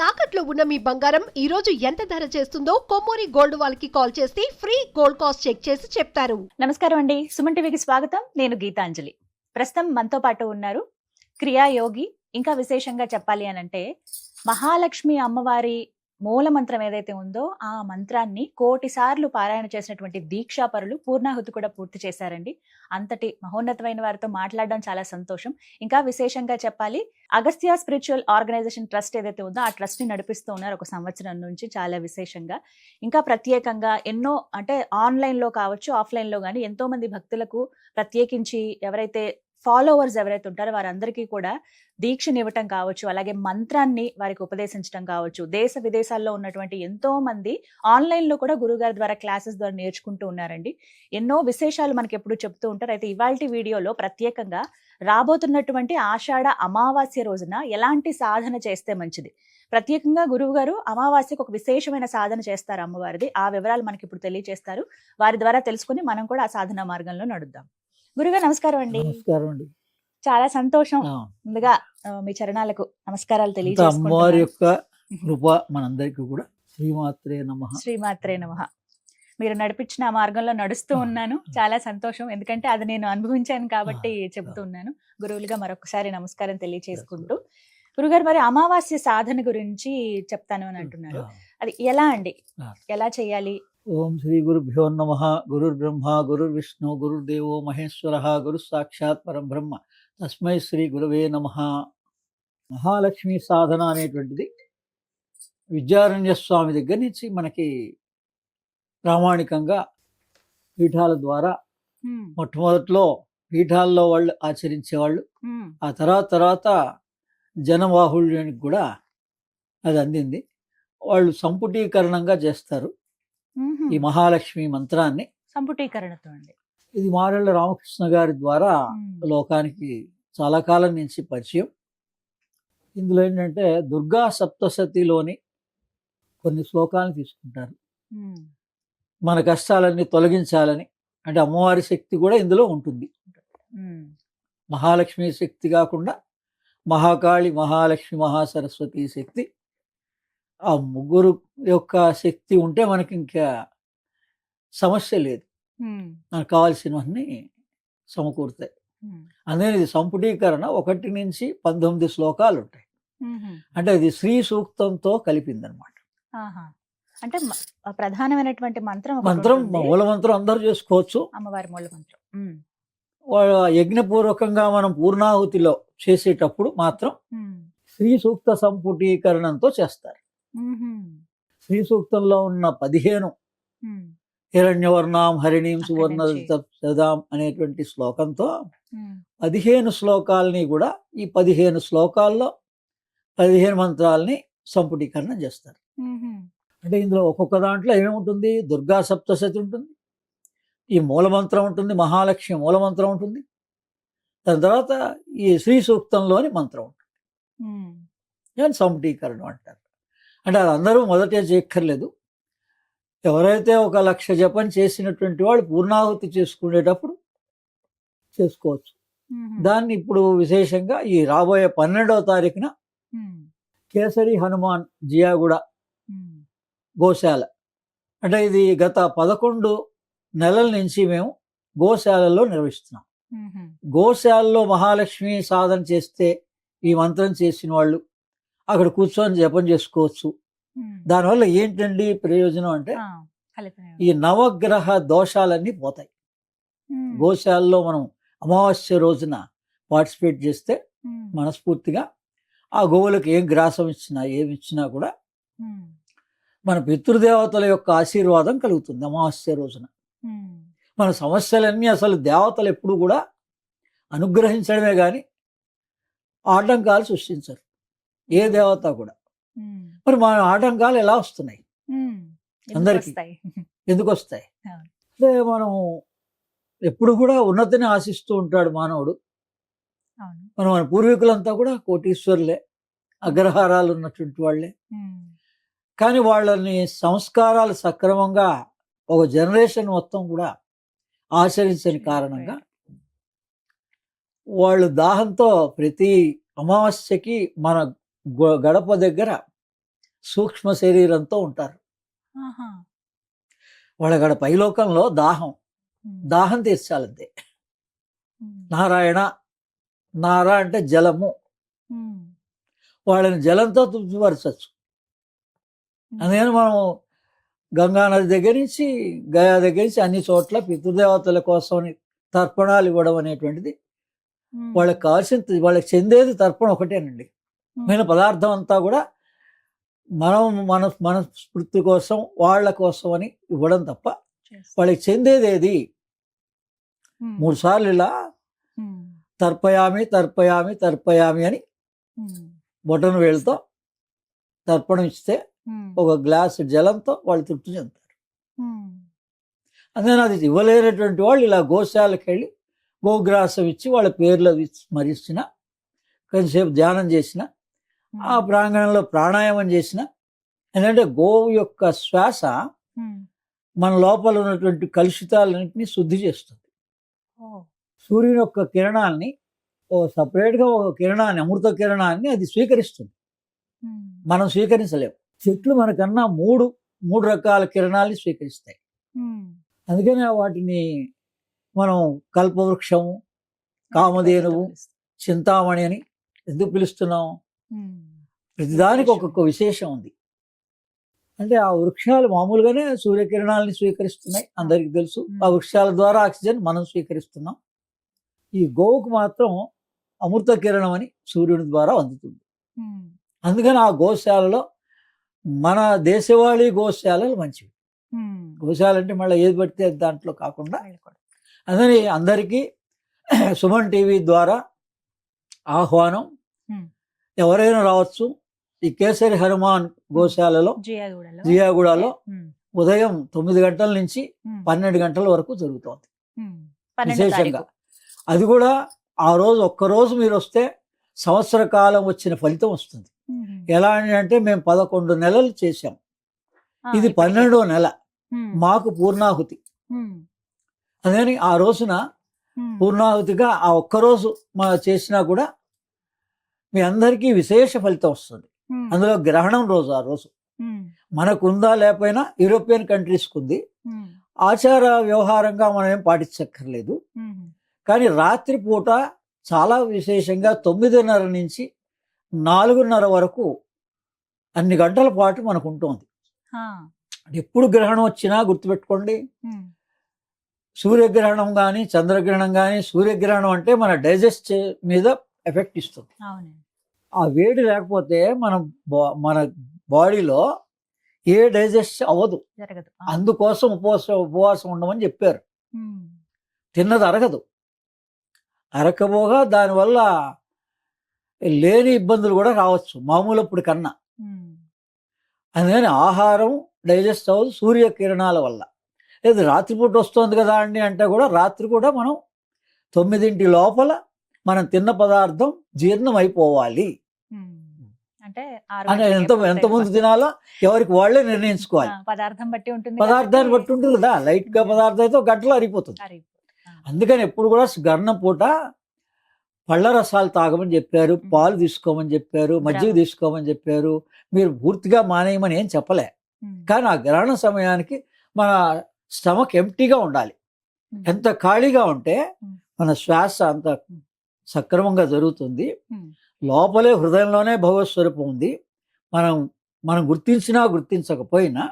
తాకట్లో ఉన్న మీ బంగారం ఈ రోజు ఎంత ధర చేస్తుందో కొమ్మూరి గోల్డ్ వాళ్ళకి కాల్ చేస్తే ఫ్రీ గోల్డ్ కాస్ట్ చెక్ చేసి చెప్తారు. నమస్కారం అండి, సుమన్ టీవీకి స్వాగతం. నేను గీతాంజలి. ప్రస్తుతం మనతో పాటు ఉన్నారు క్రియాయోగి. ఇంకా విశేషంగా చెప్పాలి అనంటే మహాలక్ష్మి అమ్మవారి మూల మంత్రం ఏదైతే ఉందో ఆ మంత్రాన్ని 1,000,000 సార్లు పారాయణ చేసినటువంటి దీక్షాపరులు పూర్ణాహుతి కూడా పూర్తి చేశారండి. అంతటి మహోన్నతమైన వారితో మాట్లాడడం చాలా సంతోషం. ఇంకా విశేషంగా చెప్పాలి, అగస్త్య స్పిరిచువల్ ఆర్గనైజేషన్ ట్రస్ట్ ఏదైతే ఉందో ఆ ట్రస్ట్ ని నడిపిస్తూ ఉన్నారు 1 సంవత్సరం నుంచి. చాలా విశేషంగా ఇంకా ప్రత్యేకంగా ఎన్నో అంటే ఆన్లైన్ లో కావచ్చు, ఆఫ్లైన్ లో కానీ ఎంతో మంది భక్తులకు ప్రత్యేకించి ఎవరైతే ఫాలోవర్స్ ఎవరైతే ఉంటారో వారందరికీ కూడా దీక్షనివ్వటం కావచ్చు, అలాగే మంత్రాన్ని వారికి ఉపదేశించడం కావచ్చు. దేశ విదేశాల్లో ఉన్నటువంటి ఎంతో మంది ఆన్లైన్ లో కూడా గురుగారి ద్వారా క్లాసెస్ ద్వారా నేర్చుకుంటూ ఉన్నారండి. ఎన్నో విశేషాలు మనకి ఎప్పుడు చెప్తూ ఉంటారు. అయితే ఇవాల్టి వీడియోలో ప్రత్యేకంగా రాబోతున్నటువంటి ఆషాఢ అమావాస్య రోజున ఎలాంటి సాధన చేస్తే మంచిది, ప్రత్యేకంగా గురువు గారు అమావాస్యకు ఒక విశేషమైన సాధన చేస్తారు అమ్మవారిది. ఆ వివరాలు మనకి ఇప్పుడు తెలియజేస్తారు. వారి ద్వారా తెలుసుకుని మనం కూడా ఆ సాధన మార్గంలో నడుద్దాం. గురుగారు నమస్కారం అండి. నమస్కారం అండి. చాలా సంతోషం. ముందుగా మీ చరణాలకు నమస్కారాలు అమ్మవారి తెలియజేసుకుంటున్నాను. యొక్క కృప మనందరికీ కూడా. శ్రీమాత్రే నమః. శ్రీమాత్రే నమః. మీరు నడిపించిన ఆ మార్గంలో నడుస్తూ ఉన్నాను. చాలా సంతోషం, ఎందుకంటే అది నేను అనుభవించాను కాబట్టి చెబుతూ ఉన్నాను. గురువులుగా మరొకసారి నమస్కారం తెలియజేసుకుంటూ, గురుగారు మరి అమావాస్య సాధన గురించి చెప్తాను అని అంటున్నారు. అది ఎలా అండి, ఎలా చేయాలి? ఓం శ్రీ గురుభ్యో నమః. గురుర్ బ్రహ్మ గురుర్ విష్ణు గురుర్దేవో మహేశ్వరః గురు సాక్షాత్ పరం బ్రహ్మ తస్మై శ్రీ గురవే నమః. మహాలక్ష్మి సాధన అనేటువంటిది విద్యారణ్య స్వామి దగ్గర నుంచి మనకి ప్రామాణికంగా పీఠాల ద్వారా మొట్టమొదట్లో పీఠాల్లో వాళ్ళు ఆచరించేవాళ్ళు. ఆ తర్వాత జనబాహుళ్యానికి కూడా అది అందింది. వాళ్ళు సంపుటీకరణంగా చేస్తారు ఈ మహాలక్ష్మి మంత్రాన్ని. సంపుటీకరణతో అండి. ఇది మారెళ్ళ రామకృష్ణ గారి ద్వారా లోకానికి చాలా కాలం నుంచి పరిచయం. ఇందులో ఏంటంటే దుర్గా సప్తశతిలోని కొన్ని శ్లోకాలను తీసుకుంటారు. మన కష్టాలన్నీ తొలగించాలని, అంటే అమ్మవారి శక్తి కూడా ఇందులో ఉంటుంది. మహాలక్ష్మి శక్తి కాకుండా మహాకాళి, మహాలక్ష్మి, మహాసరస్వతి శక్తి, ఆ ముగ్గురు యొక్క శక్తి ఉంటే మనకి ఇంకా సమస్య లేదు. మనకు కావాల్సినవన్నీ సమకూరుతాయి. అందుకని ఇది సంపుటీకరణ 1 నుంచి 19 శ్లోకాలు ఉంటాయి. అంటే అది శ్రీ సూక్తంతో కలిపిందనమాట. అంటే ప్రధానమైనటువంటి మంత్రం మూల మంత్రం అందరూ చేసుకోవచ్చు. అమ్మవారి మూల మంత్రం యజ్ఞపూర్వకంగా మనం పూర్ణాహుతిలో చేసేటప్పుడు మాత్రం శ్రీ సూక్త సంపుటీకరణంతో చేస్తారు. శ్రీ సూక్తంలో ఉన్న 15 హిరణ్యవర్ణాం హరిణీం సువర్ణదాం అనేటువంటి శ్లోకంతో 15 శ్లోకాలని కూడా ఈ 15 శ్లోకాల్లో 15 మంత్రాలని సంపుటీకరణం చేస్తారు. అంటే ఇందులో ఒక్కొక్క దాంట్లో ఏమేముంటుంది? దుర్గా సప్తశతి ఉంటుంది, ఈ మూలమంత్రం ఉంటుంది, మహాలక్ష్మి మూలమంత్రం ఉంటుంది, దాని తర్వాత ఈ శ్రీ సూక్తంలోని మంత్రం ఉంటుంది. దాన్ని సంపుటీకరణం అంటారు. అంటే అది అందరూ మొదటే చేయక్కర్లేదు. ఎవరైతే 1,00,000 జపం చేసినటువంటి వాళ్ళు పూర్ణాహుతి చేసుకునేటప్పుడు చేసుకోవచ్చు. దాన్ని ఇప్పుడు విశేషంగా ఈ రాబోయే 12వ తారీఖున కేసరి హనుమాన్ జియాగూడ గోశాల, అంటే ఇది గత 11 నెలల నుంచి మేము గోశాలలో నిర్వహిస్తున్నాం. గోశాలలో మహాలక్ష్మి సాధన చేస్తే ఈ మంత్రం చేసిన వాళ్ళు అక్కడ కూర్చొని జపం చేసుకోవచ్చు. దానివల్ల ఏంటండి ప్రయోజనం అంటే ఈ నవగ్రహ దోషాలన్నీ పోతాయి. గోశాలలో మనం అమావాస్య రోజున పార్టిసిపేట్ చేస్తే మనస్ఫూర్తిగా ఆ గోవులకు ఏం గ్రాసం ఇచ్చినా ఏమి ఇచ్చినా కూడా మన పితృదేవతల యొక్క ఆశీర్వాదం కలుగుతుంది. అమావాస్య రోజున మన సమస్యలన్నీ, అసలు దేవతలు ఎప్పుడు కూడా అనుగ్రహించడమే కానీ ఆటంకాలు సృష్టించరు, ఏ దేవత కూడా. మరి మన ఆటంకాలు ఎలా వస్తున్నాయి అందరికీ? ఎందుకు వస్తాయి అంటే మనం ఎప్పుడు కూడా ఉన్నతిని ఆశిస్తూ ఉంటాడు మానవుడు. మన పూర్వీకులంతా కూడా కోటీశ్వరులే, అగ్రహారాలు ఉన్నటువంటి వాళ్ళే. కానీ వాళ్ళని సంస్కారాలు సక్రమంగా ఒక జనరేషన్ మొత్తం కూడా ఆచరించని కారణంగా వాళ్ళు దాహంతో ప్రతి అమావాస్యకి మన గడప దగ్గర సూక్ష్మ శరీరంతో ఉంటారు. ఆహా. వాళ్ళక్కడ పైలోకంలో దాహం తీర్చాలంతే. నారాయణ, నారా అంటే జలము, వాళ్ళని జలంతో తృప్తిపరచచ్చు. అందుకని మనం గంగా నది దగ్గర నుంచి గయా దగ్గర నుంచి అన్ని చోట్ల పితృదేవతల కోసం తర్పణాలు ఇవ్వడం అనేటువంటిది వాళ్ళకి కావాల్సింది, వాళ్ళకి చెందేది తర్పణ ఒకటేనండి. మిగిలిన పదార్థం అంతా కూడా మన స్మృతి కోసం, వాళ్ళ కోసం అని ఇవ్వడం తప్ప వాళ్ళకి చెందేది ఏది? 3 సార్లు ఇలా తర్పయామి తర్పయామి తర్పయామి అని బొటన వేలుతో తర్పణం ఇస్తే ఒక గ్లాసు జలంతో వాళ్ళు తృప్తి చెందుతారు. అందుకని అది ఇవ్వలేనటువంటి వాళ్ళు ఇలా గోశాలకు వెళ్ళి గోగ్రాసం ఇచ్చి వాళ్ళ పేర్లు స్మరించిన, కొంచెంసేపు ధ్యానం చేసిన, ఆ ప్రాంగణంలో ప్రాణాయామం చేసిన, ఎందుకంటే గోవు యొక్క శ్వాస మన లోపల ఉన్నటువంటి కలుషితాలన్నింటినీ శుద్ధి చేస్తుంది. సూర్యుని యొక్క కిరణాన్ని సపరేట్గా ఒక కిరణాన్ని, అమృత కిరణాన్ని అది స్వీకరిస్తుంది. మనం స్వీకరించలేము. చెట్లు మనకన్నా మూడు రకాల కిరణాలని స్వీకరిస్తాయి. అందుకనే వాటిని మనం కల్పవృక్షము, కామధేనువు, చింతామణి అని ఎందుకు పిలుస్తున్నాం? ప్రతిదానికి ఒక్కొక్క విశేషం ఉంది. అంటే ఆ వృక్షాలు మామూలుగానే సూర్యకిరణాలని స్వీకరిస్తున్నాయి, అందరికీ తెలుసు. ఆ వృక్షాల ద్వారా ఆక్సిజన్ మనం స్వీకరిస్తున్నాం. ఈ గోవుకు మాత్రం అమృత కిరణం అని సూర్యుని ద్వారా అందుతుంది. అందుకని ఆ గోశాలలో మన దేశవాళీ గోశాలలు మంచివి. గోశాల అంటే మళ్ళీ ఏది పడితే దాంట్లో కాకుండా, అందుకని అందరికీ సుమన్ టీవీ ద్వారా ఆహ్వానం, ఎవరైనా రావచ్చు. ఈ కేసరి హనుమాన్ గోశాలలో జియాగూడలో ఉదయం 9 గంటల నుంచి 12 గంటల వరకు జరుగుతోంది విశేషంగా. అది కూడా ఆ రోజు ఒక్కరోజు మీరు వస్తే సంవత్సర కాలం వచ్చిన ఫలితం వస్తుంది. ఎలా అంటే మేము 11 నెలలు చేశాం, ఇది 12వ నెల, మాకు పూర్ణాహుతి. అందుకని ఆ రోజున పూర్ణాహుతిగా ఆ ఒక్కరోజు చేసినా కూడా మీ అందరికీ విశేష ఫలితం వస్తుంది. అందులో గ్రహణం రోజు, ఆ రోజు మనకుందా లేకపోయినా యూరోపియన్ కంట్రీస్కి ఉంది. ఆచార వ్యవహారంగా మనం ఏం పాటించక్కర్లేదు. కానీ రాత్రిపూట చాలా విశేషంగా 9:30 నుంచి 4:30 వరకు అన్ని గంటల పాటు మనకు ఉంటుంది. ఎప్పుడు గ్రహణం వచ్చినా గుర్తుపెట్టుకోండి, సూర్యగ్రహణం కానీ చంద్రగ్రహణం కానీ, సూర్యగ్రహణం అంటే మన డైజెస్ట్ మీద ఎఫెక్ట్ ఇస్తుంది. ఆ వేడి లేకపోతే మన బాడీలో ఏ డైజెస్ట్ అవ్వదు. అందుకోసం ఉపవాసం ఉండమని చెప్పారు. తిన్నది అరగదు, అరకపోగా దానివల్ల లేని ఇబ్బందులు కూడా రావచ్చు మామూలప్పుడు కన్నా. అందుకని ఆహారం డైజెస్ట్ అవ్వదు సూర్యకిరణాల వల్ల. లేదు రాత్రిపూట వస్తుంది కదా అండి అంటే కూడా రాత్రి కూడా మనం 9 లోపల మనం తిన్న పదార్థం జీర్ణం అయిపోవాలి. అంటే ఎంత ముందు తినాలో ఎవరికి వాళ్ళే నిర్ణయించుకోవాలి. పదార్థాన్ని బట్టి ఉంటుంది కదా. లైట్ గా పదార్థం అయితే గంటలో అరిగిపోతుంది. అందుకని ఎప్పుడు కూడా గర్ణం పూట పళ్ళ రసాలు తాగమని చెప్పారు, పాలు తీసుకోమని చెప్పారు, మజ్జిగ తీసుకోమని చెప్పారు. మీరు పూర్తిగా మానేయమని ఏం చెప్పలే. కానీ ఆ గ్రహణ సమయానికి మన స్టమక్ ఎంప్టీగా ఉండాలి. ఎంత ఖాళీగా ఉంటే మన శ్వాస అంత సక్రమంగా జరుగుతుంది. లోపలే హృదయంలోనే భగవత్ ఉంది. మనం గుర్తించినా గుర్తించకపోయినా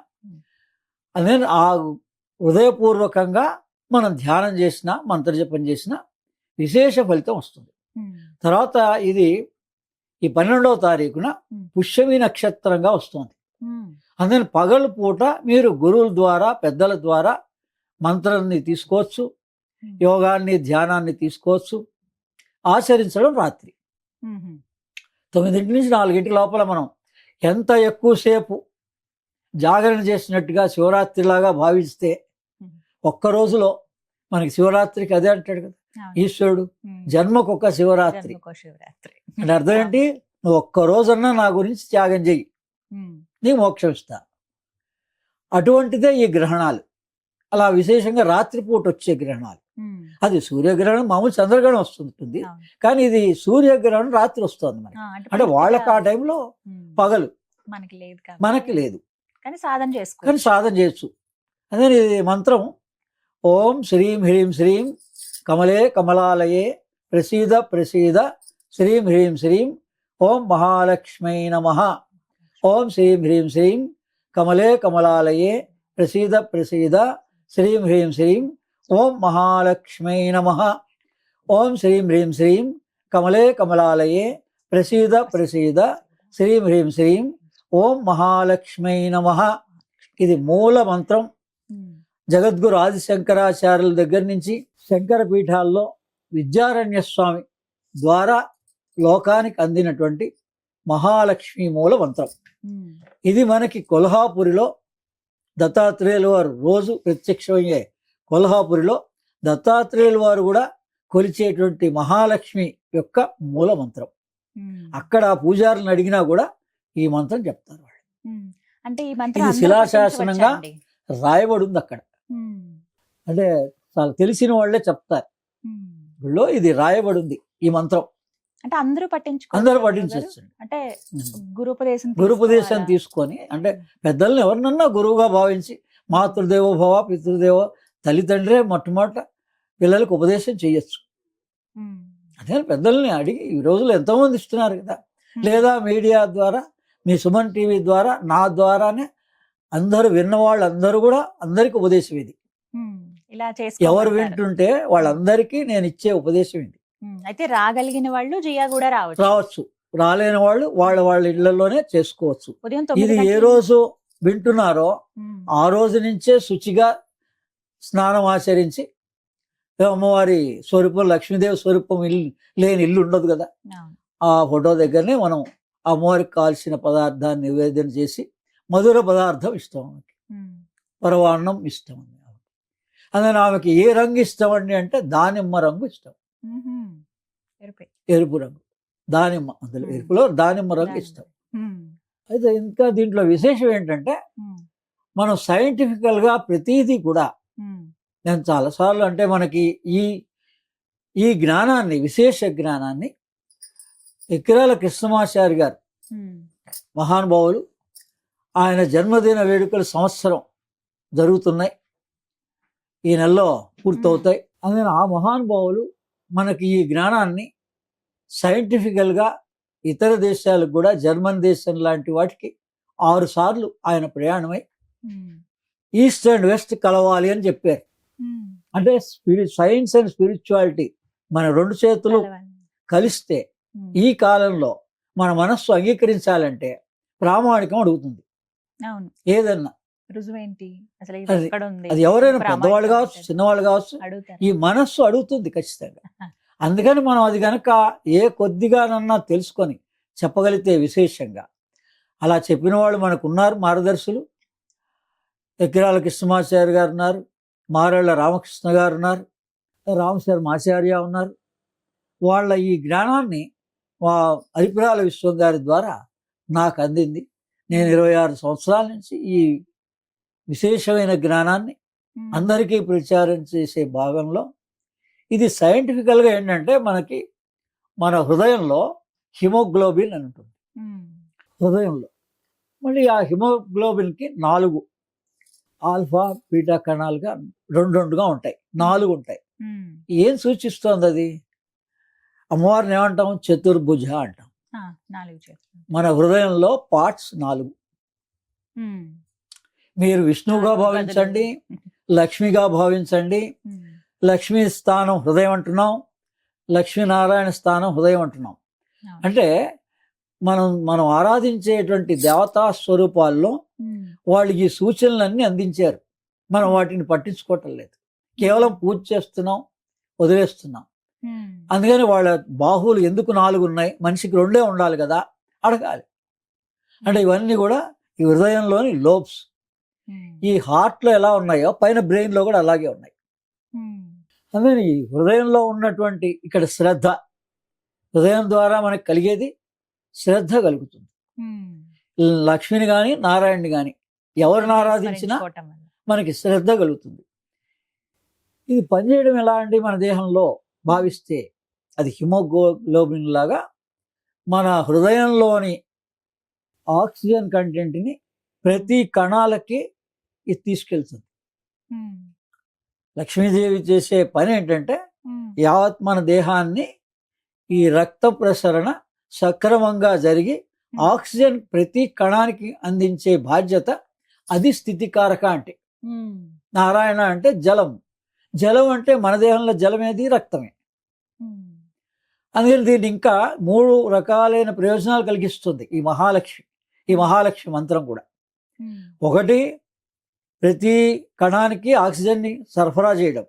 అదే ఆ హృదయపూర్వకంగా మనం ధ్యానం చేసినా మంత్రజపం చేసినా విశేష ఫలితం వస్తుంది. తర్వాత ఇది ఈ 12వ తారీఖున పుష్యమి నక్షత్రంగా వస్తుంది. అందుకని పగలు పూట మీరు గురువుల ద్వారా, పెద్దల ద్వారా మంత్రాన్ని తీసుకోవచ్చు, యోగాన్ని, ధ్యానాన్ని తీసుకోవచ్చు. ఆచరించడం రాత్రి 9 నుంచి 4 లోపల మనం ఎంత ఎక్కువసేపు జాగరణ చేసినట్టుగా శివరాత్రిలాగా భావిస్తే ఒక్కరోజులో మనకి శివరాత్రికి అదే అంటాడు కదా ఈశ్వరుడు, జన్మకొక శివరాత్రి అంటే అర్థం ఏంటి? నువ్వు ఒక్కరోజన్నా నా గురించి త్యాగం చెయ్యి, నీ మోక్షం ఇస్తా. అటువంటిదే ఈ గ్రహణాలు. అలా విశేషంగా రాత్రిపూట వచ్చే గ్రహణాలు. అది సూర్యగ్రహణం మామూలు చంద్రగ్రహణం వస్తుంటుంది, కానీ ఇది సూర్యగ్రహణం రాత్రి వస్తుంది మనకి. అంటే వాళ్ళకి ఆ టైంలో పగలు, మనకి లేదు మనకి లేదు, కానీ సాధన కానీ చేసుకో. సాధన చేయొచ్చు. అదే ఇది మంత్రం. ఓం శ్రీం హ్రీం శ్రీం కమలే కమలాలయే ప్రసీద ప్రసీద శ్రీం హ్రీం శ్రీం ఓం మహాలక్ష్మై నమః. ఓం శ్రీం హ్రీం శ్రీం కమలే కమలాలయే ప్రసీద ప్రసీద శ్రీం హ్రీం శ్రీం ఓం మహాలక్ష్మై నమః. ఓం శ్రీం హ్రీం శ్రీం కమలే కమలాలయే ప్రసీద ప్రసీద శ్రీం హ్రీం శ్రీం ఓం మహాలక్ష్మై నమః. ఇది మూల మంత్రం. జగద్గురు ఆదిశంకరాచార్యుల దగ్గర నుంచి శంకర పీఠాల్లో విద్యారణ్య స్వామి ద్వారా లోకానికి అందినటువంటి మహాలక్ష్మి మూల మంత్రం. ఇది మనకి కొల్హాపురిలో దత్తాత్రేయుల వారు రోజు ప్రత్యక్షమయ్యే కొల్హాపురిలో దత్తాత్రేయుల వారు కూడా కొలిచేటువంటి మహాలక్ష్మి యొక్క మూల మంత్రం. అక్కడ పూజారులను అడిగినా కూడా ఈ మంత్రం చెప్తారు వాళ్ళు. అంటే ఈ మంత్రం ఇది అందరూ శిలాశాసనంగా పఠించవచ్చా అండి? రాయబడి ఉంది అక్కడ. అంటే చాలా తెలిసిన వాళ్ళే చెప్తారు. గుళ్ళో ఇది రాయబడి ఉంది ఈ మంత్రం. అంటే అందరూ పట్టించుకో, అందరూ పఠించవచ్చు. అంటే గురుపదేశం గురుపదేశం తీసుకొని, అంటే పెద్దల్ని ఎవరినన్నా గురువుగా భావించి, మాతృదేవో భవ పితృదేవో, తల్లిదండ్రే మొట్టమొదట పిల్లలకు ఉపదేశం చేయొచ్చు. అదే పెద్దల్ని అడిగి ఈ రోజుల్లో ఎంతోమంది ఇస్తున్నారు కదా. లేదా మీడియా ద్వారా, మీ సుమన్ టీవీ ద్వారా, నా ద్వారానే అందరూ విన్నవాళ్ళు అందరూ కూడా అందరికి ఉపదేశం ఇది. ఇలా ఎవరు వింటుంటే వాళ్ళందరికీ నేను ఇచ్చే ఉపదేశం ఇది. అయితే రాగలిగిన వాళ్ళు జియా కూడా రావచ్చు, రాలేని వాళ్ళు వాళ్ళ ఇళ్లలోనే చేసుకోవచ్చు. ఉదయం ఇది 9 ఏ రోజు వింటున్నారో ఆ రోజు నుంచే శుచిగా స్నానం ఆచరించి, అమ్మవారి స్వరూపం, లక్ష్మీదేవి స్వరూపం లేని ఇల్లు ఉండదు కదా, ఆ ఫోటో దగ్గరనే మనం అమ్మవారికి కాల్చిన పదార్థాన్ని నివేదన చేసి, మధుర పదార్థం ఇష్టం ఆమెకి, పరవాన్నం ఇష్టం అండి ఆమెకి. అందుకని ఆమెకి ఏ రంగు ఇష్టం అండి అంటే దానిమ్మ రంగు ఇష్టం, ఎరుపు రంగు. దానిమ్మ, అందులో ఎరుపులో దానిమ్మ రంగు ఇష్టం. అయితే ఇంకా దీంట్లో విశేషం ఏంటంటే, మనం సైంటిఫికల్గా ప్రతిదీ కూడా, నేను చాలాసార్లు అంటే మనకి ఈ జ్ఞానాన్ని, విశేష జ్ఞానాన్ని ఎక్కిరాల కృష్ణమాచారి గారు మహానుభావులు, ఆయన జన్మదిన వేడుకలు సంవత్సరం జరుగుతున్నాయి, ఈ నెలలో పూర్తవుతాయి. అందుకని ఆ మహానుభావులు మనకి ఈ జ్ఞానాన్ని సైంటిఫికల్గా ఇతర దేశాలకు కూడా, జర్మన్ దేశం లాంటి వాటికి 6 సార్లు ఆయన ప్రయాణమై ఈస్ట్ అండ్ వెస్ట్ కలవాలి అని చెప్పారు. అంటే సైన్స్ అండ్ స్పిరిచువాలిటీ మన 2 చేతులు కలిస్తే ఈ కాలంలో మన మనస్సు అంగీకరించాలంటే ప్రామాణికం అడుగుతుంది. ఏదన్నా అది ఎవరైనా పెద్దవాళ్ళు కావచ్చు, చిన్నవాళ్ళు కావచ్చు, ఈ మనస్సు అడుగుతుంది ఖచ్చితంగా. అందుకని మనం అది కనుక ఏ కొద్దిగానన్నా తెలుసుకొని చెప్పగలిగితే విశేషంగా, అలా చెప్పిన వాళ్ళు మనకు ఉన్నారు మార్గదర్శులు. ఎక్కిరాల కృష్ణమాచార్య గారు ఉన్నారు, మారేళ్ల రామకృష్ణ గారు ఉన్నారు, రామశర్మాచార్య ఉన్నారు. వాళ్ళ ఈ జ్ఞానాన్ని అరిపిరాల విశ్వం గారి ద్వారా నాకు అందింది. నేను 26 సంవత్సరాల నుంచి ఈ విశేషమైన జ్ఞానాన్ని అందరికీ ప్రచారం చేసే భాగంలో, ఇది సైంటిఫికల్గా ఏంటంటే, మనకి మన హృదయంలో హిమోగ్లోబిన్ అని ఉంటుంది హృదయంలో. మళ్ళీ ఆ హిమోగ్లోబిన్కి 4 ఆల్ఫా బీటా కణాలుగా 2 ఉంటాయి, 4 ఉంటాయి. ఏం సూచిస్తోంది అది? అమ్మవారిని ఏమంటాం? చతుర్భుజ అంటాం. మన హృదయంలో పార్ట్స్ 4. మీరు విష్ణువుగా భావించండి, లక్ష్మిగా భావించండి. లక్ష్మీ స్థానం హృదయం అంటున్నాం, లక్ష్మీనారాయణ స్థానం హృదయం అంటున్నాం. అంటే మనం ఆరాధించేటువంటి దేవతా స్వరూపాల్లో వాళ్ళు ఈ సూచనలన్నీ అందించారు. మనం వాటిని పట్టించుకోవటం లేదు, కేవలం పూజ చేస్తున్నాం, వదిలేస్తున్నాం. అందుకని వాళ్ళ బాహువులు ఎందుకు 4 ఉన్నాయి, మనిషికి 2 ఉండాలి కదా అడగాలి. అంటే ఇవన్నీ కూడా ఈ హృదయంలోని లోబ్స్. ఈ హార్ట్లో ఎలా ఉన్నాయో పైన బ్రెయిన్లో కూడా అలాగే ఉన్నాయి. అందుకని ఈ హృదయంలో ఉన్నటువంటి ఇక్కడ శ్రద్ధ, హృదయం ద్వారా మనకు కలిగేది శ్రద్ధ కలుగుతుంది. లక్ష్మిని కానీ నారాయణని కానీ ఎవరిని ఆరాధించినా మనకి శ్రద్ధ కలుగుతుంది. ఇది పనిచేయడం ఎలా అండి? మన దేహంలో భావిస్తే అది హిమోగ్లోబిన్ లాగా మన హృదయంలోని ఆక్సిజన్ కంటెంట్ని ప్రతి కణాలకి ఇది తీసుకెళ్తుంది. లక్ష్మీదేవి చేసే పని ఏంటంటే యావత్ మన దేహాన్ని ఈ రక్త ప్రసరణ సక్రమంగా జరిగి ఆక్సిజన్ ప్రతి కణానికి అందించే బాధ్యత. అది స్థితికారక అంటే. నారాయణ అంటే జలం. జలం అంటే మన దేహంలో జలమేది రక్తమే. అందుకని దీన్ని ఇంకా 3 రకాలైన ప్రయోజనాలు కలిగిస్తుంది ఈ మహాలక్ష్మి మంత్రం కూడా. ఒకటి, ప్రతి కణానికి ఆక్సిజన్ని సరఫరా చేయడం.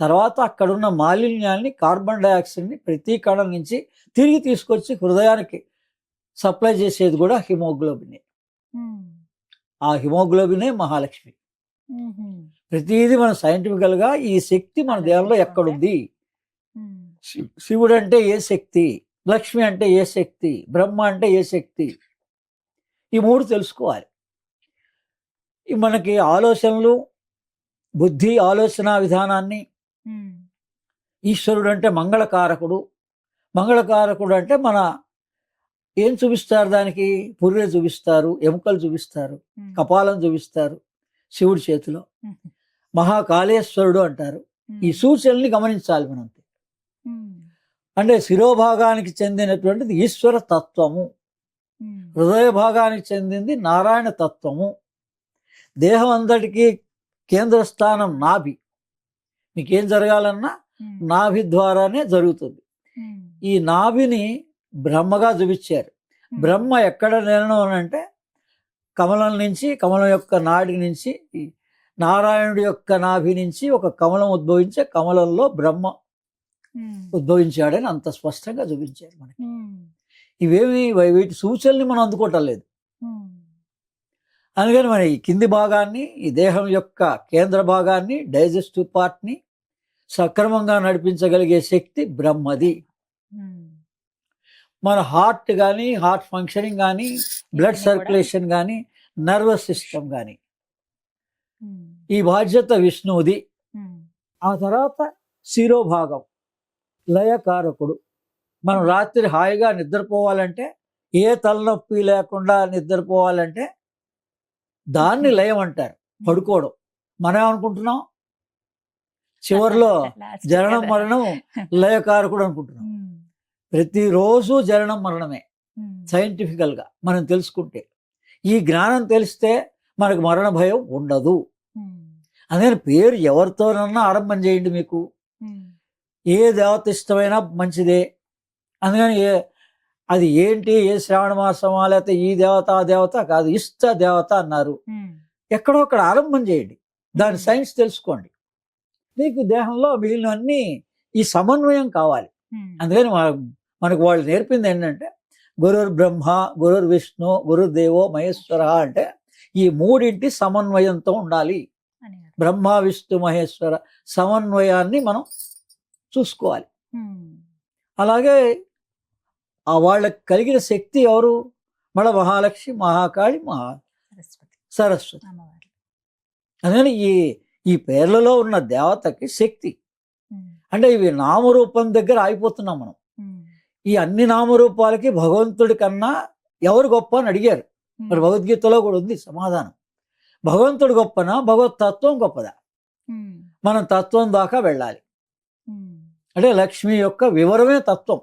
తర్వాత అక్కడున్న మాలిన్యాన్ని, కార్బన్ డైఆక్సైడ్ని ప్రతి కణం నుంచి తిరిగి తీసుకొచ్చి హృదయానికి సప్లై చేసేది కూడా హిమోగ్లోబినే. ఆ హిమోగ్లోబినే మహాలక్ష్మి. ప్రతిదీ మనం సైంటిఫికల్గా ఈ శక్తి మన దేహంలో ఎక్కడుంది, శివుడు అంటే ఏ శక్తి, లక్ష్మి అంటే ఏ శక్తి, బ్రహ్మ అంటే ఏ శక్తి, ఈ 3 తెలుసుకోవాలి. మనకి ఆలోచనలు, బుద్ధి, ఆలోచన విధానాన్ని ఈశ్వరుడు అంటే మంగళకారకుడు. మంగళకారకుడు అంటే మన ఏం చూపిస్తారు, దానికి పుర్రె చూపిస్తారు, ఎముకలు చూపిస్తారు, కపాలం చూపిస్తారు శివుడి చేతిలో. మహాకాళేశ్వరుడు అంటారు. ఈ సూచనల్ని గమనించాలి మనం. అంటే శిరోభాగానికి చెందినటువంటిది ఈశ్వర తత్వము, హృదయ భాగానికి చెందింది నారాయణ తత్వము. దేహం అంతటికీ కేంద్ర స్థానం నాభి. మీకేం జరగాలన్నా నాభి ద్వారానే జరుగుతుంది. ఈ నాభిని బ్రహ్మగా చూపించారు. బ్రహ్మ ఎక్కడ నిలనం అంటే కమలం నుంచి, కమలం యొక్క నాడి నుంచి, నారాయణుడి యొక్క నాభి నుంచి ఒక కమలం ఉద్భవించే కమలంలో బ్రహ్మ ఉద్భవించాడని అంత స్పష్టంగా చూపించారు మనకి. వీటి సూచనల్ని మనం అందుకోవటం లేదు. అందుకని మన ఈ కింది భాగాన్ని, ఈ దేహం యొక్క కేంద్ర భాగాన్ని, డైజెస్టివ్ పార్ట్ని సక్రమంగా నడిపించగలిగే శక్తి బ్రహ్మది. మన హార్ట్ కానీ, హార్ట్ ఫంక్షనింగ్ కానీ, బ్లడ్ సర్క్యులేషన్ కానీ, నర్వస్ సిస్టమ్ కానీ, ఈ బాధ్యత విష్ణువుది. ఆ తర్వాత శిరోభాగం లయకారకుడు. మనం రాత్రి హాయిగా నిద్రపోవాలంటే, ఏ తలనొప్పి లేకుండా నిద్రపోవాలంటే దాన్ని లయం అంటారు, పడుకోవడం. మనం ఏమనుకుంటున్నాం, చివరిలో జననం మరణం లయకారకుడు అనుకుంటున్నాం. ప్రతిరోజు జననం మరణమే సైంటిఫికల్గా మనం తెలుసుకుంటే. ఈ జ్ఞానం తెలిస్తే మనకు మరణ భయం ఉండదు. అందుకని పేరు ఎవరితోనన్నా ఆరంభం చేయండి, మీకు ఏ దేవత ఇష్టమైనా మంచిదే. అందుకని అది ఏంటి, ఏ శ్రావణ మాసమా లేకపోతే ఈ దేవత ఆ దేవత కాదు, ఇష్ట దేవత అన్నారు. ఎక్కడో అక్కడ ఆరంభం చేయండి, దాని సైన్స్ తెలుసుకోండి. మీకు దేహంలో మిగిలినవన్నీ ఈ సమన్వయం కావాలి. అందుకని మనకు వాళ్ళు నేర్పింది ఏంటంటే గురుర్ బ్రహ్మ, గురుర్ విష్ణు, గురుదేవో మహేశ్వర అంటే ఈ 3 సమన్వయంతో ఉండాలి. బ్రహ్మ, విష్ణు, మహేశ్వర సమన్వయాన్ని మనం చూసుకోవాలి. అలాగే వాళ్ళకి కలిగిన శక్తి ఎవరు? మన మహాలక్ష్మి, మహాకాళి, సరస్వతి. అందుకని ఈ పేర్లలో ఉన్న దేవతకి శక్తి. అంటే ఇవి నామరూపం దగ్గర ఆగిపోతున్నాం మనం. ఈ అన్ని నామరూపాలకి భగవంతుడి కన్నా ఎవరు గొప్ప అని అడిగారు. మరి భగవద్గీతలో కూడా ఉంది సమాధానం. భగవంతుడు గొప్పనా, భగవత్ తత్వం గొప్పదా? మనం తత్వం దాకా వెళ్ళాలి. అంటే లక్ష్మి యొక్క వివరమే తత్వం.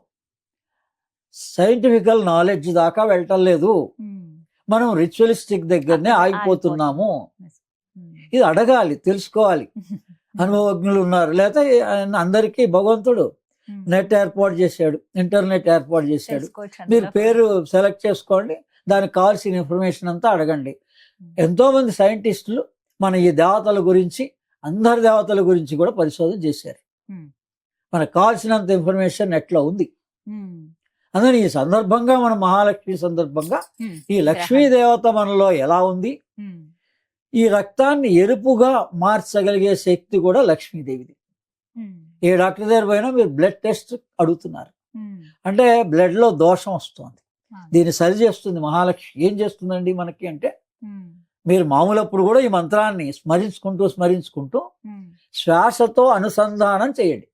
సైంటిఫికల్ నాలెడ్జ్ దాకా వెళ్ళటం లేదు. మనం రిచువలిస్టిక్ దగ్గరనే ఆగిపోతున్నాము. ఇది అడగాలి, తెలుసుకోవాలి. అనుభవజ్ఞులు ఉన్నారు. లేకపోతే అందరికీ భగవంతుడు నెట్ ఏర్పాటు చేశాడు, ఇంటర్నెట్ ఏర్పాటు చేశాడు. మీరు పేరు సెలెక్ట్ చేసుకోండి, దానికి కావాల్సిన ఇన్ఫర్మేషన్ అంతా అడగండి. ఎంతో మంది సైంటిస్టులు మన ఈ దేవతల గురించి, అందరి దేవతల గురించి కూడా పరిశోధన చేశారు. మనకు కావాల్సినంత ఇన్ఫర్మేషన్ నెట్లో ఉంది. అందుకని ఈ సందర్భంగా, మన మహాలక్ష్మి సందర్భంగా ఈ లక్ష్మీ దేవత మనలో ఎలా ఉంది, ఈ రక్తాన్ని ఎరుపుగా మార్చగలిగే శక్తి కూడా లక్ష్మీదేవిది. ఏ డాక్టర్ దగ్గర పోయినా మీరు బ్లడ్ టెస్ట్ అడుగుతున్నారు అంటే బ్లడ్ లో దోషం వస్తుంది, దీన్ని సరి చేస్తుంది మహాలక్ష్మి. ఏం చేస్తుందండి మనకి అంటే, మీరు మామూలప్పుడు కూడా ఈ మంత్రాన్ని స్మరించుకుంటూ శ్వాసతో అనుసంధానం చేయండి.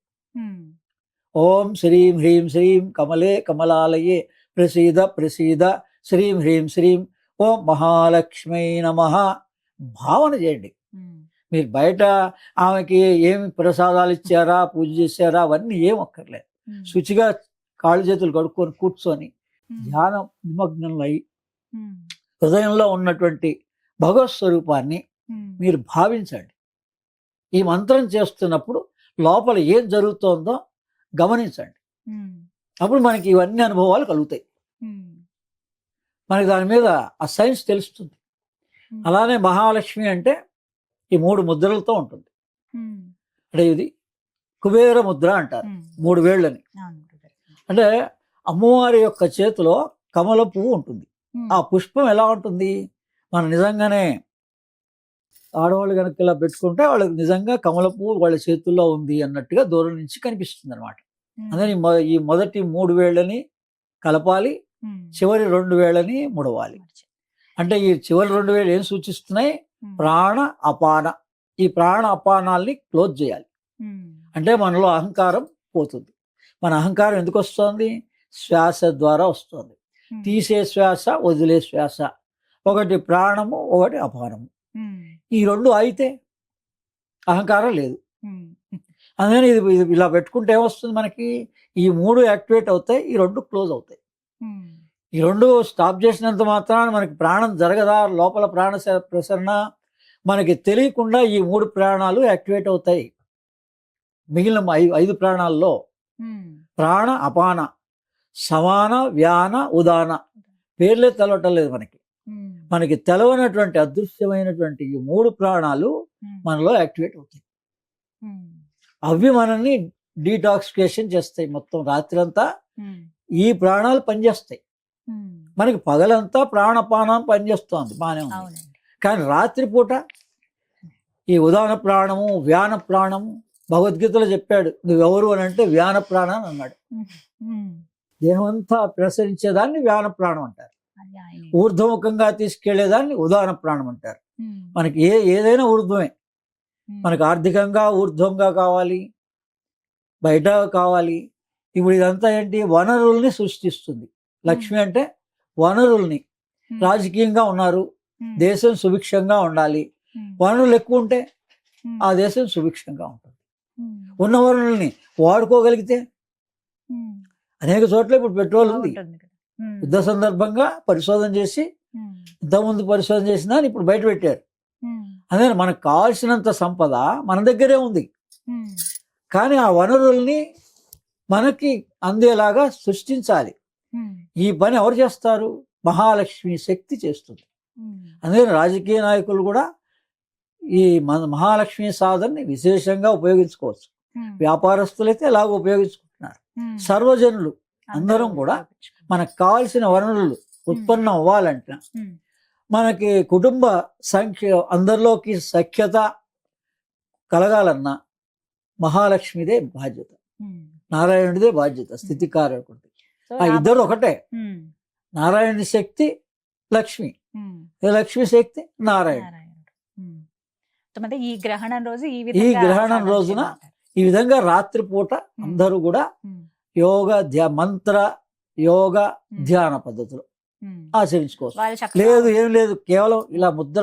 ఓం శ్రీం హ్రీం శ్రీం కమలే కమలాలయే ప్రసీద ప్రసీద శ్రీం హ్రీం శ్రీం ఓం మహాలక్ష్మీ నమః భావన చేయండి. మీరు బయట ఆమెకి ఏమి ప్రసాదాలు ఇచ్చారా, పూజ చేశారా, అవన్నీ ఏం అక్కర్లేదు. శుచిగా కాళ్ళు చేతులు కడుక్కొని కూర్చొని ధ్యానం నిమగ్నంలో అయి హృదయంలో ఉన్నటువంటి భగవత్ స్వరూపాన్ని మీరు భావించండి. ఈ మంత్రం చేస్తున్నప్పుడు లోపల ఏం జరుగుతోందో గమనించండి. అప్పుడు మనకి ఇవన్నీ అనుభవాలు కలుగుతాయి. మనకి దాని మీద ఆ సైన్స్ తెలుస్తుంది. అలానే మహాలక్ష్మి అంటే ఈ 3 ముద్రలతో ఉంటుంది. అంటే ఇది కుబేర ముద్ర అంటారు, 3 వేళ్ళని. అంటే అమ్మవారి యొక్క చేతిలో కమల పువ్వు ఉంటుంది. ఆ పుష్పం ఎలా ఉంటుంది, మనం నిజంగానే ఆడవాళ్ళు కనుక ఇలా పెట్టుకుంటే వాళ్ళకి నిజంగా కమల పువ్వు వాళ్ళ చేతుల్లో ఉంది అన్నట్టుగా దూరం నుంచి కనిపిస్తుంది అనమాట. అందుకని ఈ మొదటి 3 వేళ్ళని కలపాలి, చివరి 2 వేళ్ళని ముడవాలి. అంటే ఈ చివరి 2 వేళ్ళు ఏం సూచిస్తున్నాయి, ప్రాణ అపాన. ఈ ప్రాణ అపానాల్ని క్లోజ్ చేయాలి. అంటే మనలో అహంకారం పోతుంది. మన అహంకారం ఎందుకు వస్తుంది, శ్వాస ద్వారా వస్తుంది. తీసే శ్వాస, వదిలే శ్వాస, ఒకటి ప్రాణము, ఒకటి అపానము. ఈ 2 అయితే అహంకారం లేదు. అందుకని ఇది ఇలా పెట్టుకుంటే ఏమొస్తుంది, మనకి ఈ 3 యాక్టివేట్ అవుతాయి, ఈ 2 క్లోజ్ అవుతాయి. ఈ 2 స్టాప్ చేసినంత మాత్రాన మనకి ప్రాణం జరగదా, లోపల ప్రాణ ప్రసరణ మనకి తెలియకుండా ఈ 3 ప్రాణాలు యాక్టివేట్ అవుతాయి. మిగిలిన 5 ప్రాణాల్లో ప్రాణ అపాన సమాన వ్యాన ఉదాన పేర్లే తెలవటం లేదు మనకి. మనకి తెలవనటువంటి అదృశ్యమైనటువంటి ఈ 3 ప్రాణాలు మనలో యాక్టివేట్ అవుతాయి. అవి మనల్ని డీటాక్సిఫికేషన్ చేస్తాయి. మొత్తం రాత్రి అంతా ఈ ప్రాణాలు పనిచేస్తాయి. మనకి పగలంతా ప్రాణపానం పనిచేస్తోంది, బాగానే ఉంది. కానీ రాత్రిపూట ఈ ఉదాన ప్రాణము, వ్యాన ప్రాణము, భగవద్గీతలో చెప్పాడు, నువ్వెవరు అని అంటే వ్యాన ప్రాణం అని అన్నాడు. దేహం అంతా ప్రసరించేదాన్ని వ్యాన ప్రాణం అంటారు. ఊర్ధ్వముఖంగా తీసుకెళ్లేదాన్ని ఉదాన ప్రాణం అంటారు. మనకి ఏదైనా ఊర్ధ్వమే. మనకు ఆర్థికంగా ఊర్ధ్వంగా కావాలి, బయట కావాలి. ఇప్పుడు ఇదంతా ఏంటి, వనరుల్ని సృష్టిస్తుంది. లక్ష్మి అంటే వనరుల్ని. రాజకీయంగా ఉన్నారు, దేశం సుభిక్షంగా ఉండాలి. వనరులు ఎక్కువ ఉంటే ఆ దేశం సుభిక్షంగా ఉంటుంది. ఉన్న వనరుల్ని వాడుకోగలిగితే, అనేక చోట్ల ఇప్పుడు పెట్రోల్ ఉంది. యుద్ధ సందర్భంగా పరిశోధన చేసి, ఇంతకుముందు పరిశోధన చేసిన ఇప్పుడు బయట పెట్టారు. అదే మనకు కావాల్సినంత సంపద మన దగ్గరే ఉంది. కానీ ఆ వనరుల్ని మనకి అందేలాగా సృష్టించాలి. ఈ పని ఎవరు చేస్తారు, మహాలక్ష్మి శక్తి చేస్తుంది. అందుకని రాజకీయ నాయకులు కూడా ఈ మహాలక్ష్మి సాధనని విశేషంగా ఉపయోగించుకోవచ్చు. వ్యాపారస్తులైతే ఎలాగో ఉపయోగించుకుంటున్నారు. సర్వజనులు అందరం కూడా మనకు కావాల్సిన వనరులు ఉత్పన్నం అవ్వాలంటే, మనకి కుటుంబ సంఖ్య అందరిలోకి సఖ్యత కలగాలన్నా మహాలక్ష్మిదే బాధ్యత, నారాయణుడిదే బాధ్యత, స్థితికారకుడి. ఆ ఇద్దరు ఒకటే. నారాయణుడి శక్తి లక్ష్మి, లక్ష్మి శక్తి నారాయణ. ఈ గ్రహణం రోజున ఈ విధంగా రాత్రిపూట అందరూ కూడా యోగ మంత్ర యోగ ధ్యాన పద్ధతులు ఆచరించుకోవచ్చు. లేదు ఏం లేదు, కేవలం ఇలా ముద్ర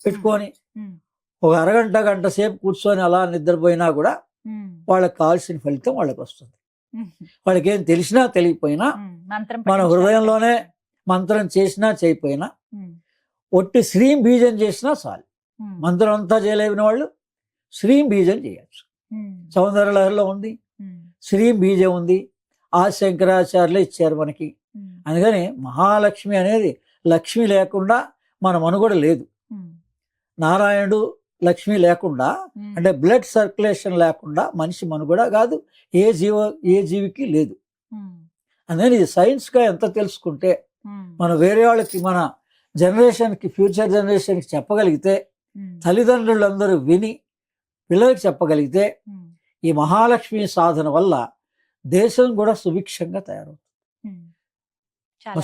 పెట్టుకొని ఒక అరగంట గంట సేపు కూర్చొని అలా నిద్రపోయినా కూడా వాళ్ళకి కావాల్సిన ఫలితం వాళ్ళకి వస్తుంది. వాళ్ళకి ఏం తెలిసినా తెలియపోయినా, మన హృదయంలోనే మంత్రం చేసినా చేయకపోయినా, ఒట్టి శ్రీం బీజం చేసినా చాలు. మంత్రం అంతా చేయలేని వాళ్ళు శ్రీం బీజం చేయొచ్చు. సౌందర్య లహరిలో ఉంది, శ్రీం బీజం ఉంది. ఆ శంకరాచార్యులు ఇచ్చారు మనకి. అందుకని మహాలక్ష్మి అనేది, లక్ష్మి లేకుండా మన మనుగడ లేదు. నారాయణుడు లక్ష్మి లేకుండా, అంటే బ్లడ్ సర్క్యులేషన్ లేకుండా మనిషి మనుగడ కాదు, ఏ జీవికి లేదు. అందుకని ఇది సైన్స్గా ఎంత తెలుసుకుంటే, మనం వేరే వాళ్ళకి, మన జనరేషన్కి, ఫ్యూచర్ జనరేషన్కి చెప్పగలిగితే, తల్లిదండ్రులందరూ విని పిల్లలకి చెప్పగలిగితే, ఈ మహాలక్ష్మి సాధన వల్ల దేశం కూడా సుభిక్షంగా తయారవుతుంది.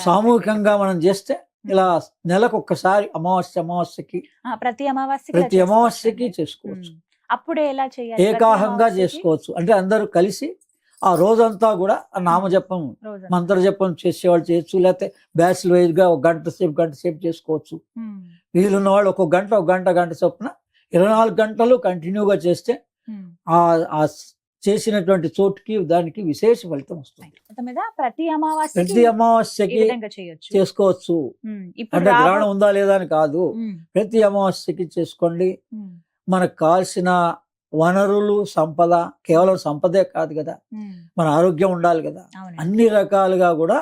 సామూహికంగా మనం చేస్తే ఇలా నెలకు ఒక్కసారి అమావాస్యకి ప్రతి అమావాస్యకి చేసుకోవచ్చు. అప్పుడే ఎలా చేయాలి, ఏకాహంగా చేసుకోవచ్చు. అంటే అందరూ కలిసి ఆ రోజంతా కూడా ఆ నామజపం రోజు మంత్రజపం చేసేవాళ్ళు చేయొచ్చు, లేకపోతే బ్యాచ్లు వైజ్గా ఒక గంట సేపు చేసుకోవచ్చు. వీలున్న వాళ్ళు ఒక గంట చొప్పున 24 గంటలు కంటిన్యూగా చేస్తే ఆ ఆ చేసినటువంటి చోటుకి దానికి విశేష ఫలితం వస్తుంది. మొత్తం మీద ప్రతి అమావాస్యకి ప్రతి ఈ అమావాస్యకి విధంగా చేయొచ్చు. చేసుకోవచ్చు. ఇప్పుడు అంటే గ్రహణం ఉందా లేదా అని కాదు, ఉమ్, ప్రతి అమావాస్యకి చేసుకోండి. ఉమ్, మనకు కావాల్సిన వనరులు, సంపద, కేవలం సంపదే కాదు కదా, ఉమ్, మన ఆరోగ్యం ఉండాలి కదా, అవునండి. అన్ని రకాలుగా కూడా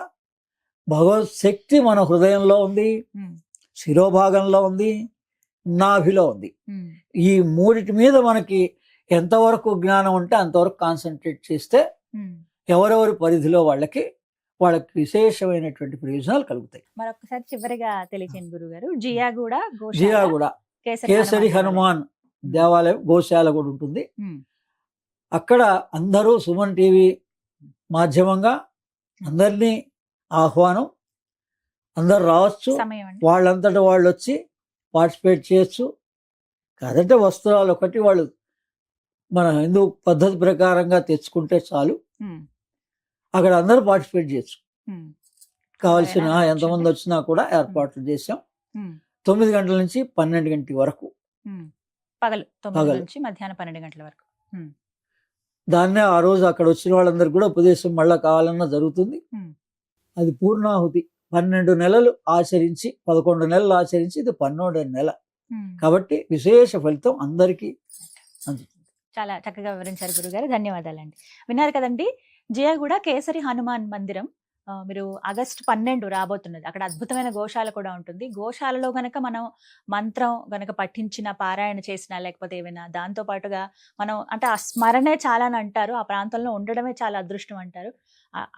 భగవత్ శక్తి మన హృదయంలో ఉంది, ఉమ్, శిరోభాగంలో ఉంది, నాభిలో ఉంది. ఉమ్, ఈ మూడిటి మీద మనకి ఎంతవరకు జ్ఞానం ఉంటే అంతవరకు కాన్సన్ట్రేట్ చేస్తే ఉమ్. ఎవరెవరి పరిధిలో వాళ్ళకి విశేషమైనటువంటి ప్రయోజనాలు కలుగుతాయి. మరొకసారి చివరిగా తెలియచేయండి గురుగారు. జియాగూడ జియాగూడ కేసరి హనుమాన్ దేవాలయం, గోశాల కూడా ఉంటుంది. అక్కడ అందరూ సుమన్ టీవీ మాధ్యమంగా అందరినీ ఆహ్వానం, అందరు రావచ్చు, సమయం అండి. వాళ్ళంతటా వాళ్ళు వచ్చి పార్టిసిపేట్ చేయొచ్చు. కాదంటే వస్త్రాలు ఒకటి వాళ్ళు మన హిందూ పద్ధతి ప్రకారంగా తెచ్చుకుంటే చాలు, ఉమ్, అక్కడ అందరూ పార్టిసిపేట్ చేయొచ్చు. ఉమ్, కావాల్సిన ఎవరైనా ఎంతమంది రావచ్చు. వచ్చినా కూడా ఏర్పాట్లు చేసాం. ఉమ్, 9 గంటల నుంచి 12 గంటల వరకు, ఉమ్. పగలు 9 పగలు. నుంచి మధ్యాహ్నం 12 గంటల వరకు. దాన్నే ఆ రోజు అక్కడ వచ్చిన వాళ్ళందరూ కూడా ఉపదేశం మళ్ళా కావాలన్నా జరుగుతుంది. ఉమ్. అది పూర్ణాహుతి 12 నెలలు ఆచరించి, 11 నెలలు ఆచరించి, ఇది 12వ నెల ఉమ్. కాబట్టి విశేష ఫలితం అందరికీ అందుతుంది. చాలా చక్కగా వివరించారు గురుగారు, ధన్యవాదాలండి. విన్నారు కదండి, జియాగూడ కేసరి హనుమాన్ మందిరం. మీరు ఆగస్టు 12 రాబోతున్నది. అక్కడ అద్భుతమైన గోశాల కూడా ఉంటుంది. గోశాలలో గనక మనం మంత్రం గనక పఠించిన, పారాయణ చేసిన, లేకపోతే ఏమైనా దాంతో పాటుగా మనం అంటే ఆ స్మరణే చాలా అని అంటారు, ఆ ప్రాంతంలో ఉండడమే చాలా అదృష్టం అంటారు.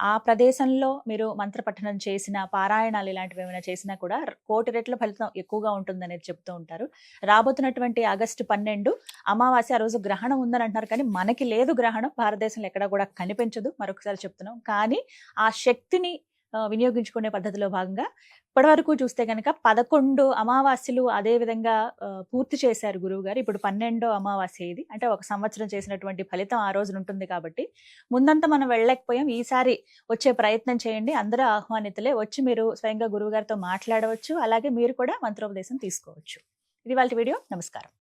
ఆ ప్రదేశంలో మీరు మంత్ర పఠనం చేసిన, పారాయణాలు ఇలాంటివి ఏమైనా చేసినా కూడా 1,000,000 రెట్ల ఫలితం ఎక్కువగా ఉంటుంది అనేది చెప్తూ ఉంటారు. రాబోతున్నటువంటి ఆగస్టు 12 అమావాస్య, ఆ రోజు గ్రహణం ఉందని అంటున్నారు, కానీ మనకి లేదు గ్రహణం, భారతదేశంలో ఎక్కడా కూడా కనిపించదు, మరొకసారి చెప్తున్నాం. కానీ ఆ శక్తిని వినియోగించుకునే పద్ధతిలో భాగంగా ఇప్పటివరకు చూస్తే కనుక 11 అమావాస్యలు అదే విధంగా పూర్తి చేశారు గురువు గారు. ఇప్పుడు 12వ అమావాస్య ఇది, అంటే ఒక సంవత్సరం చేసినటువంటి ఫలితం ఆ రోజున ఉంటుంది. కాబట్టి ముందంతా మనం వెళ్ళలేకపోయాం, ఈసారి వచ్చే ప్రయత్నం చేయండి. అందరూ ఆహ్వానితులే, వచ్చి మీరు స్వయంగా గురువు గారితో మాట్లాడవచ్చు, అలాగే మీరు కూడా మంత్రోపదేశం తీసుకోవచ్చు. ఇది వాళ్ళ వీడియో. నమస్కారం.